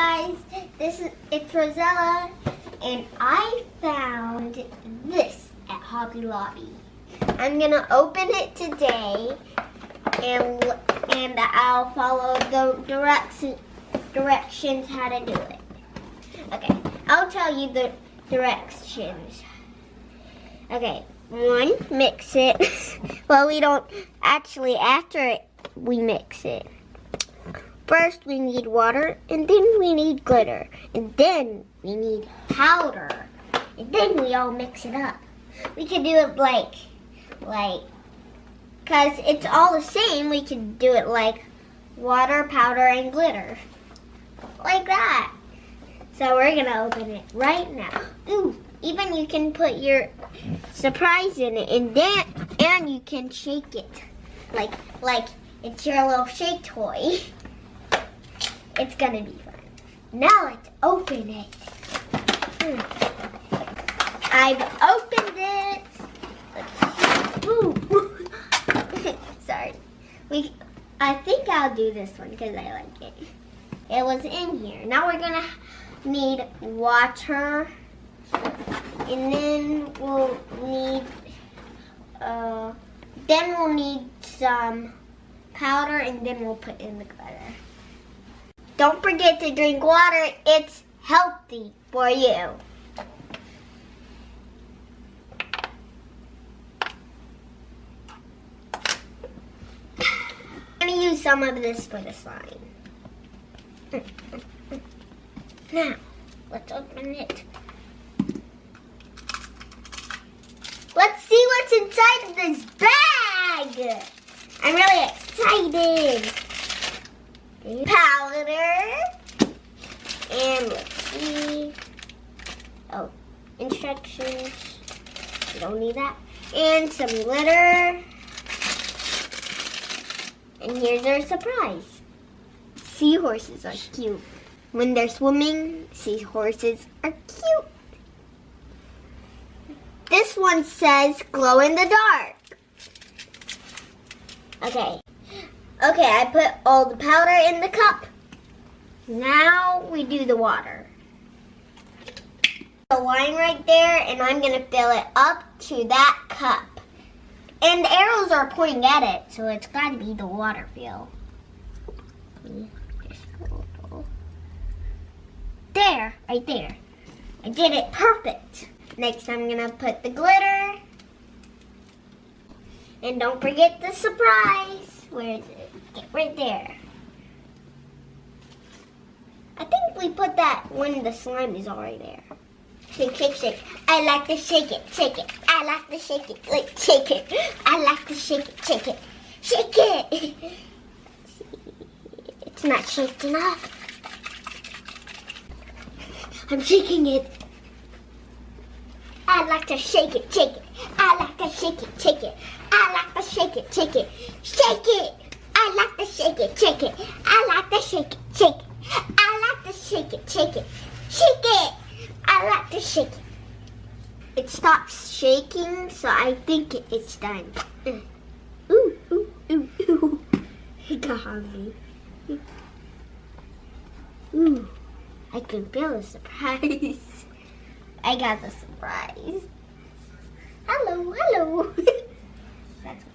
guys, it's Rosella, and I found this at Hobby Lobby. I'm gonna open it today, and I'll follow the directions how to do it. Okay, I'll tell you the directions. Okay, 1, mix it. Well, we don't actually, after we mix it. First, we need water, and then we need glitter, and then we need powder, and then we all mix it up. We can do it because it's all the same, we can do it like water, powder, and glitter. Like that. So we're gonna open it right now. Ooh, even you can put your surprise in it, and you can shake it. Like it's your little shake toy. It's gonna be fun. Now let's open it. I've opened it. Ooh. Sorry. I think I'll do this one because I like it. It was in here. Now we're gonna need water, and then we'll need some powder, and then we'll put in the glitter. Don't forget to drink water. It's healthy for you. I'm going to use some of this for the slime. Now, let's open it. Let's see what's inside of this bag. I'm really excited. Powder, and let's see, instructions, you don't need that, and some glitter, and here's our surprise. Seahorses are cute. When they're swimming, seahorses are cute. This one says glow in the dark. Okay, I put all the powder in the cup. Now we do the water. A line right there, and I'm gonna fill it up to that cup. And the arrows are pointing at it, so it's gotta be the water fill. There, right there. I did it perfect. Next, I'm gonna put the glitter. And don't forget the surprise. Where is it? Right there. I think we put that when the slime is already there. Shake, shake, shake. I like to shake it, shake it. I like to shake it, like shake it. I like to shake it, shake it. Shake it! Let's see. It's not shaped enough. I'm shaking it. I like to shake it, shake it. I like to shake it, shake it. I like to shake it, shake it. Shake it! I like to shake it, shake it. I like to shake it, shake it. I like to shake it, shake it. Shake it! I like to shake it. It stops shaking, so I think it's done. Ooh, ooh, ooh, ooh. It got me. Ooh, I can feel the surprise. I got the surprise. Hello, hello. That's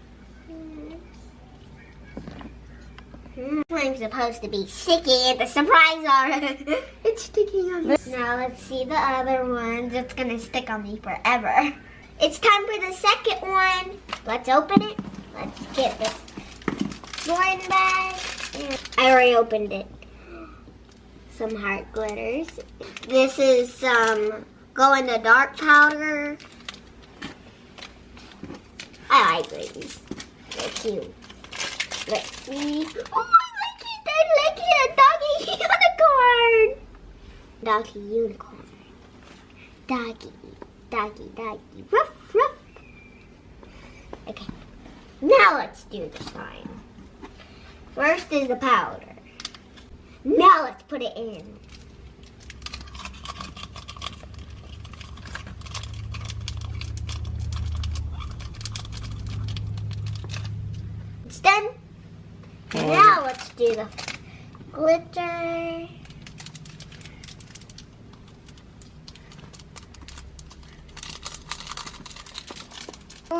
I'm supposed to be sticky at the surprise already. It's sticking on me. Now let's see the other ones. It's gonna stick on me forever. It's time for the second one. Let's open it. Let's get this slime bag. I already opened it. Some heart glitters. This is some glow in the dark powder. I like these. They're cute. Let's see. Oh, I like it. A doggy unicorn. Doggy unicorn. Doggy. Ruff, ruff. Okay. Now let's do the slime. First is the powder. Now let's put it in. It's done. Now let's do the glitter.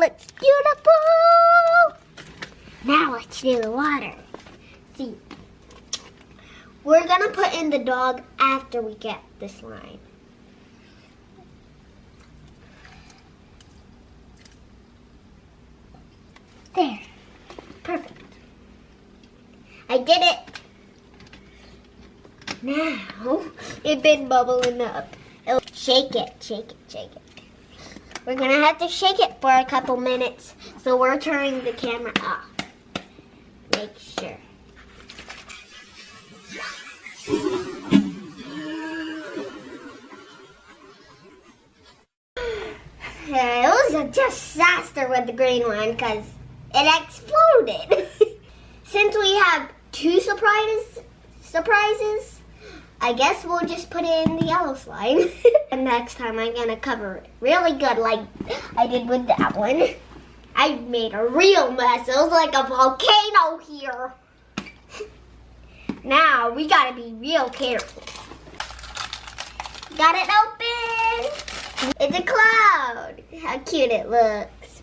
looks beautiful. Now let's do the water. See, we're gonna put in the dog after we get the slime. There, perfect. I did it. Now, it's been bubbling up. Shake it, shake it, shake it. We're gonna have to shake it for a couple minutes, so we're turning the camera off. Make sure. It was a disaster with the green one because it exploded. Since we have two surprises, I guess we'll just put it in the yellow slime. And next time I'm gonna cover it really good like I did with that one. I made a real mess. It was like a volcano here. Now we gotta be real careful. Got it open. It's a cloud. How cute it looks.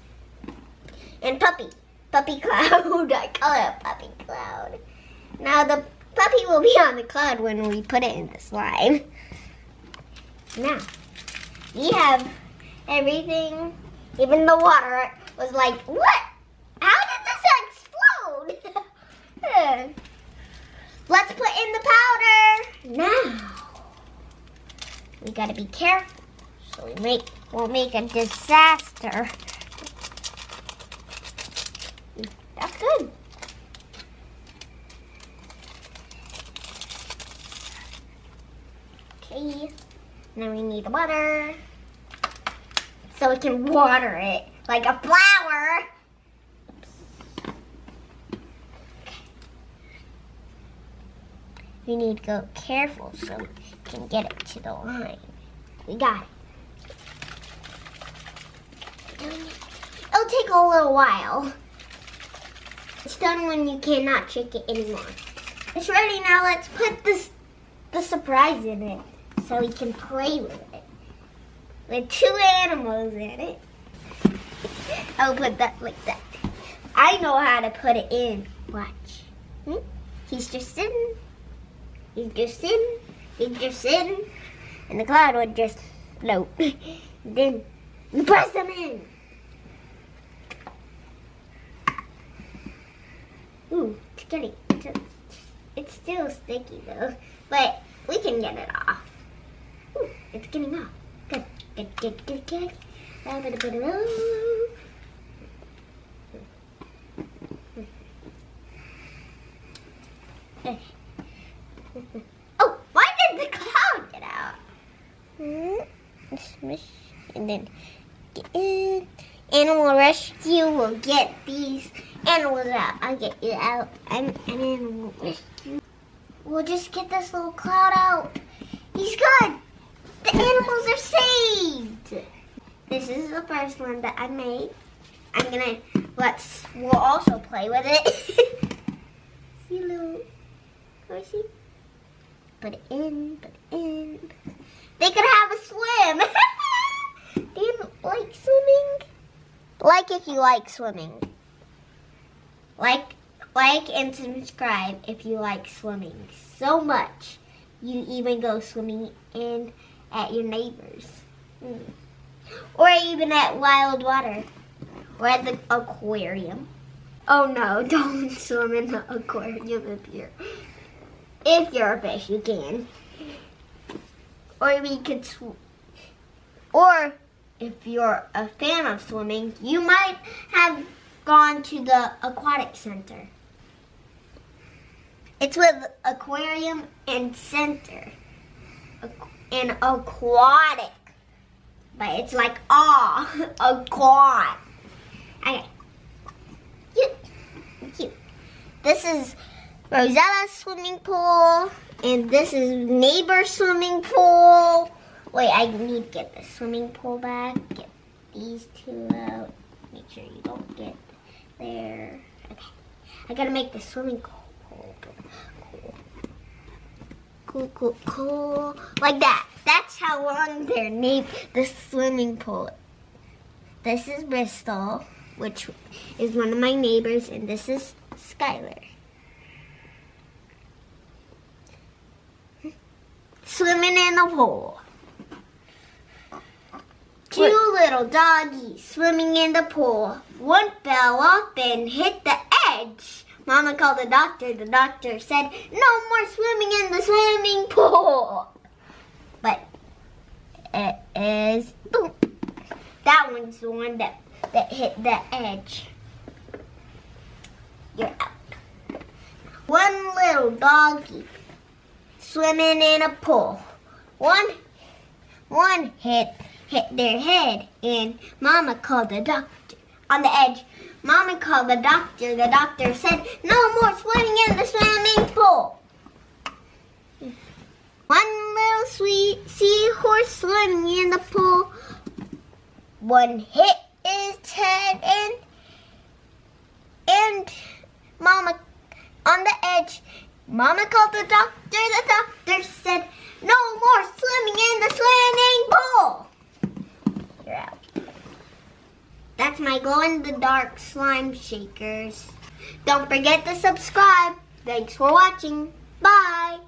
And puppy cloud. I call it a puppy cloud. Now the puppy will be on the cloud when we put it in the slime. Now, we have everything. Even the water was like, what? How did this explode? Let's put in the powder. Now, we gotta be careful so we won't make a disaster. That's good. Okay, now we need the water so we can water it like a flower. We need to go careful so we can get it to the line. We got it. It'll take a little while. It's done when you cannot shake it anymore. It's ready now. Let's put the surprise in it so we can play with it. With two animals in it. I'll put that like that. I know how to put it in. Watch. He's just sitting. He's just sitting. He's just sitting. And the cloud would just float. Then you press them in. Ooh, it's getting, it's still sticky though, but we can get it off. Ooh, it's getting off. Good, good, good, good, good. Oh, why did the cloud get out? Smush, and then get in. Animal rescue will get these animals out. I'll get you out. I'm an animal rescue. We'll just get this little cloud out. He's good. The animals are saved. This is the first one that I made. We'll also play with it. See, little horsey? Put it in, put it in. They could have a swim. Do you like swimming? Like if you like swimming. Like and subscribe if you like swimming so much. You even go swimming in at your neighbors. Or even at Wild Water. Or at the aquarium. Oh no, don't swim in the aquarium if you're a fish, you can. Or we could swim. Or if you're a fan of swimming, you might have gone to the aquatic center. It's with aquarium and center. And aquatic. But it's like aquat. Okay. Cute. This is Rosella's swimming pool. And this is neighbor's swimming pool. Wait, I need to get the swimming pool back. Get these two out. Make sure you don't get there. Okay. I gotta make the swimming pool cool. Like that. That's how long they're named the swimming pool. This is Bristol. which is one of my neighbors, and this is Skylar. Swimming in the pool. Two little doggies swimming in the pool. One fell off and hit the edge. Mama called the doctor. The doctor said, "No more swimming in the swimming pool." But it is boom. That one's the one that hit the edge. You're out. One little doggy swimming in a pool. One hit their head, and Mama called the doctor. On the edge, Mama called the doctor. The doctor said, "No more swimming in the swimming pool." One little sweet seahorse swimming in the pool. One hit his head, and Mama on the edge. Mama called the doctor. The doctor said, "No more swimming in the swimming pool." You're out. That's my glow-in-the-dark slime shakers. Don't forget to subscribe. Thanks for watching. Bye.